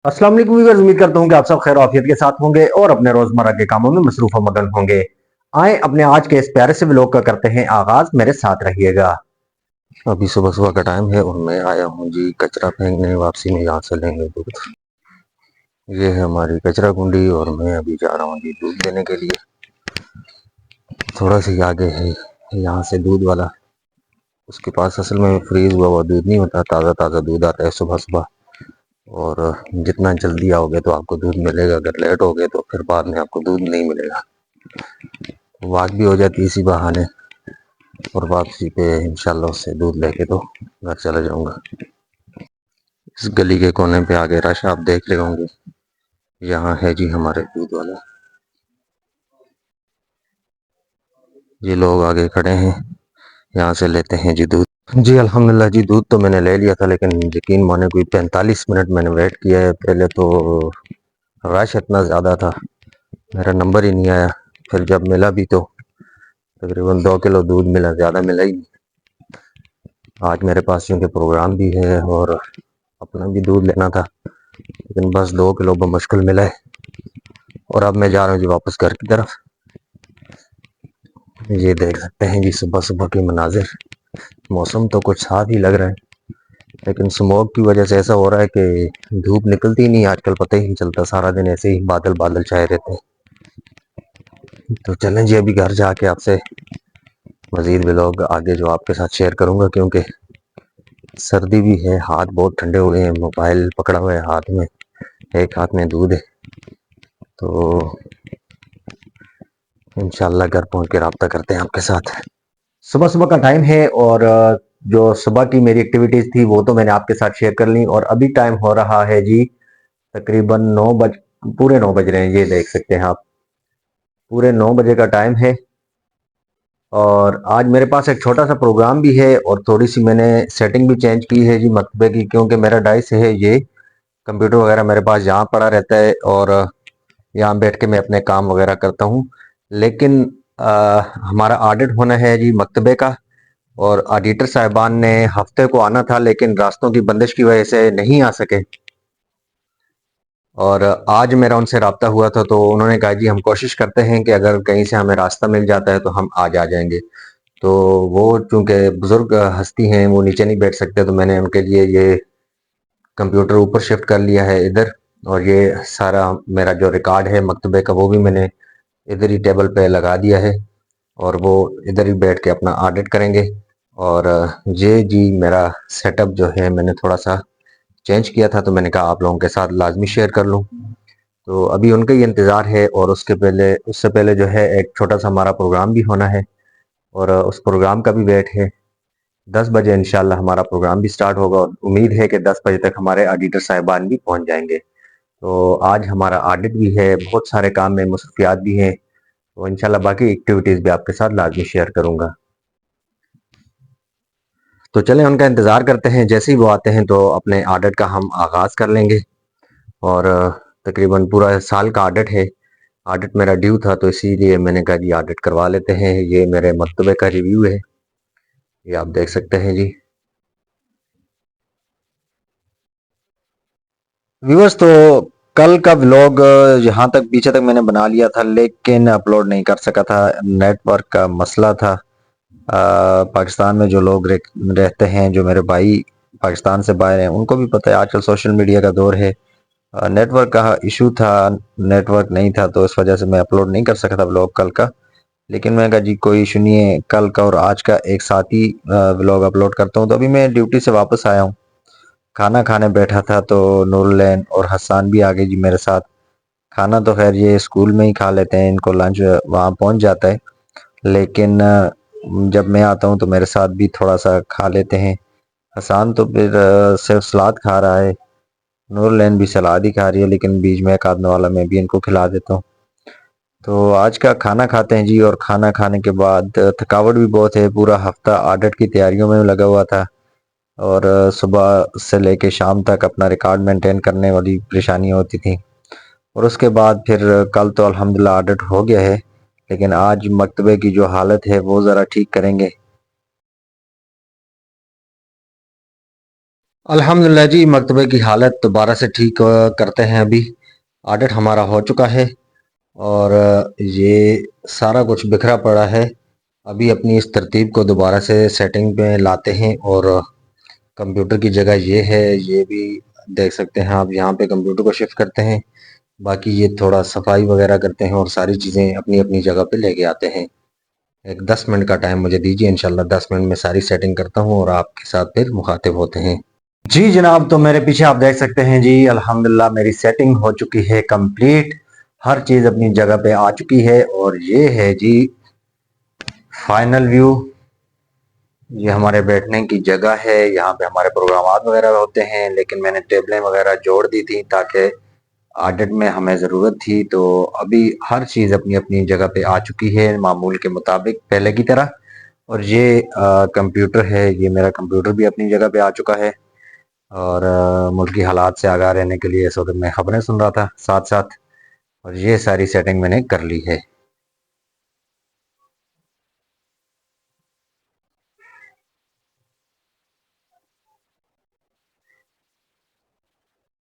अस्सलाम वालेकुम व्यूअर्स, उम्मीद करता हूँ कि आप सब खैर आफियत के साथ होंगे और अपने रोजमर्रा के कामों में मसरूफ और मगन होंगे। आए अपने आज के इस प्यारे से व्लॉग का करते हैं आगाज, मेरे साथ रहिएगा। अभी सुबह सुबह का टाइम है और मैं आया हूँ जी कचरा फेंकने, वापसी में यहाँ से लेंगे दूध। ये है हमारी कचरा कुंडी और मैं अभी जा रहा हूँ जी दूध लेने के लिए। थोड़ा सी आगे है यहाँ से दूध वाला, उसके पास असल में फ्रीज हुआ हुआ दूध नहीं होता, ताज़ा ताज़ा दूध आता है सुबह सुबह। और जितना जल्दी आओगे तो आपको दूध मिलेगा, अगर लेट हो गए तो फिर बाद में आपको दूध नहीं मिलेगा। वॉक भी हो जाती है इसी बहाने और वापसी पे इंशाल्लाह उससे दूध लेके तो घर चला जाऊंगा। इस गली के कोने पे आगे रश आप देख रहे होंगे, यहाँ है जी हमारे दूध वाला। ये लोग आगे खड़े हैं, यहाँ से लेते हैं जी दूध। जी अल्हम्दुलिल्लाह जी, दूध तो मैंने ले लिया था, लेकिन यकीन माने कोई 45 मिनट मैंने वेट किया है। पहले तो रश इतना ज़्यादा था, मेरा नंबर ही नहीं आया। फिर जब मिला भी तो तकरीबन 2 किलो दूध मिला, ज़्यादा मिला ही नहीं। आज मेरे पास क्योंकि प्रोग्राम भी है और अपना भी दूध लेना था, लेकिन बस 2 किलो बमुश्किल मिला है। और अब मैं जा रहा हूँ जी वापस घर की तरफ। ये देख सकते हैं जी सुबह सुबह के मनाजिर। मौसम तो कुछ साफ ही लग रहा है, लेकिन स्मोक की वजह से ऐसा हो रहा है कि धूप निकलती ही नहीं आजकल, पता ही नहीं चलता, सारा दिन ऐसे ही बादल बादल छाए रहते हैं। तो चलें जी, अभी घर जाके आपसे मजीद व्लॉग आगे जो आपके साथ शेयर करूंगा, क्योंकि सर्दी भी है, हाथ बहुत ठंडे हुए हैं, मोबाइल पकड़ा हुआ है हाथ में, एक हाथ में दूध है। तो इंशाल्लाह घर पहुंच के रब्ता करते हैं आपके साथ। सुबह सुबह का टाइम है और जो सुबह की मेरी एक्टिविटीज थी वो तो मैंने आपके साथ शेयर कर ली, और अभी टाइम हो रहा है जी तकरीबन 9 बज, पूरे 9 बज रहे हैं। ये देख सकते हैं आप, पूरे 9 बजे का टाइम है। और आज मेरे पास एक छोटा सा प्रोग्राम भी है और थोड़ी सी मैंने सेटिंग भी चेंज की है जी मकतबे की, क्योंकि मेरा डाइस है ये, कंप्यूटर वगैरह मेरे पास यहाँ पड़ा रहता है और यहाँ बैठ के मैं अपने काम वगैरह करता हूँ। लेकिन हमारा ऑडिट होना है जी मकतबे का, और ऑडिटर साहिबान ने हफ्ते को आना था, लेकिन रास्तों की बंदिश की वजह से नहीं आ सके। और आज मेरा उनसे राब्ता हुआ था तो उन्होंने कहा जी हम कोशिश करते हैं कि अगर कहीं से हमें रास्ता मिल जाता है तो हम आज आ जाएंगे। तो वो चूंकि बुजुर्ग हस्ती हैं, वो नीचे नहीं बैठ सकते, तो मैंने उनके लिए ये कंप्यूटर ऊपर शिफ्ट कर लिया है इधर। और ये सारा मेरा जो रिकॉर्ड है मकतबे का वो भी मैंने इधर ही टेबल पे लगा दिया है, और वो इधर ही बैठ के अपना ऑडिट करेंगे। और ये जी मेरा सेटअप जो है मैंने थोड़ा सा चेंज किया था, तो मैंने कहा आप लोगों के साथ लाजमी शेयर कर लूँ। तो अभी उनका ही इंतज़ार है, और उससे पहले जो है एक छोटा सा हमारा प्रोग्राम भी होना है, और उस प्रोग्राम का भी वेट है। 10 बजे इंशाल्लाह हमारा प्रोग्राम भी स्टार्ट होगा, और उम्मीद है कि 10 बजे तक हमारे ऑडिटर साहिबान भी पहुंच जाएंगे। तो आज हमारा ऑडिट भी है, बहुत सारे काम में मसरूफियात भी हैं, तो इंशाल्लाह बाकी एक्टिविटीज़ भी आपके साथ लाजमी शेयर करूंगा। तो चलें उनका इंतज़ार करते हैं, जैसे ही वो आते हैं तो अपने ऑडिट का हम आगाज़ कर लेंगे। और तकरीबन पूरा साल का ऑडिट है, ऑडिट मेरा ड्यू था, तो इसीलिए मैंने कहा जी ऑडिट करवा लेते हैं। ये मेरे मकतबे का रिव्यू है, ये आप देख सकते हैं जी। व्यूअर्स, तो कल का व्लॉग यहाँ तक पीछे तक मैंने बना लिया था, लेकिन अपलोड नहीं कर सका था, नेटवर्क का मसला था। पाकिस्तान में जो लोग रहते हैं, जो मेरे भाई पाकिस्तान से बाहर हैं, उनको भी पता है आजकल सोशल मीडिया का दौर है। नेटवर्क का इशू था, नेटवर्क नहीं था, तो इस वजह से मैं अपलोड नहीं कर सका था व्लॉग कल का। लेकिन मैं कहा जी कोई इशू नहीं है, कल का और आज का एक साथ ही व्लॉग अपलोड करता हूँ। तो अभी मैं ड्यूटी से वापस आया हूँ, खाना खाने बैठा था, तो नूरलैन और हसान भी आ गए जी मेरे साथ। खाना तो खैर ये स्कूल में ही खा लेते हैं, इनको लंच वहाँ पहुँच जाता है, लेकिन जब मैं आता हूँ तो मेरे साथ भी थोड़ा सा खा लेते हैं। हसान तो फिर सिर्फ सलाद खा रहा है, नूरलैन भी सलाद ही खा रही है, लेकिन बीच में एक आधने वाला मैं भी इनको खिला देता हूँ। तो आज का खाना खाते हैं जी, और खाना खाने के बाद थकावट भी बहुत है, पूरा हफ्ता ऑडिट की तैयारियों में लगा हुआ था, और सुबह से लेके शाम तक अपना रिकॉर्ड मेंटेन करने वाली परेशानियाँ होती थी। और उसके बाद फिर कल तो अल्हम्दुलिल्लाह ऑडिट हो गया है, लेकिन आज मकतबे की जो हालत है वो ज़रा ठीक करेंगे। अल्हम्दुलिल्लाह जी, मकतबे की हालत दोबारा से ठीक करते हैं अभी। ऑडिट हमारा हो चुका है और ये सारा कुछ बिखरा पड़ा है। अभी अपनी इस तरतीब को दोबारा से सेटिंग में लाते हैं और कंप्यूटर की जगह ये है, ये भी देख सकते हैं आप। यहाँ पे कंप्यूटर को शिफ्ट करते हैं, बाकी ये थोड़ा सफाई वगैरह करते हैं और सारी चीज़ें अपनी अपनी जगह पे लेके आते हैं। एक 10 मिनट का टाइम मुझे दीजिए, इंशाल्लाह 10 मिनट में सारी सेटिंग करता हूँ और आपके साथ फिर मुखातिब होते हैं। जी जनाब, तो मेरे पीछे आप देख सकते हैं जी, अल्हम्दुलिल्लाह मेरी सेटिंग हो चुकी है कंप्लीट। हर चीज़ अपनी जगह पे आ चुकी है और ये है जी फाइनल व्यू। ये हमारे बैठने की जगह है, यहाँ पे हमारे प्रोग्राम वगैरह होते हैं, लेकिन मैंने टेबलें वगैरह जोड़ दी थी ताकि ऑडिट में हमें ज़रूरत थी। तो अभी हर चीज़ अपनी अपनी जगह पे आ चुकी है मामूल के मुताबिक पहले की तरह। और ये कंप्यूटर है, ये मेरा कंप्यूटर भी अपनी जगह पे आ चुका है। और मुल्की हालात से आगाह रहने के लिए इस वक्त मैं खबरें सुन रहा था साथ साथ, और ये सारी सेटिंग मैंने कर ली है।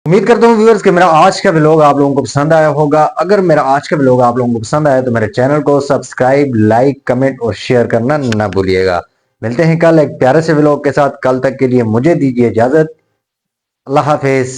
उम्मीद करता हूँ व्यूअर्स कि मेरा आज का व्लॉग आप लोगों को पसंद आया होगा। अगर मेरा आज का व्लॉग आप लोगों को पसंद आया तो मेरे चैनल को सब्सक्राइब, लाइक, कमेंट और शेयर करना ना भूलिएगा। मिलते हैं कल एक प्यारे से व्लॉग के साथ। कल तक के लिए मुझे दीजिए इजाजत। अल्लाह हाफिज।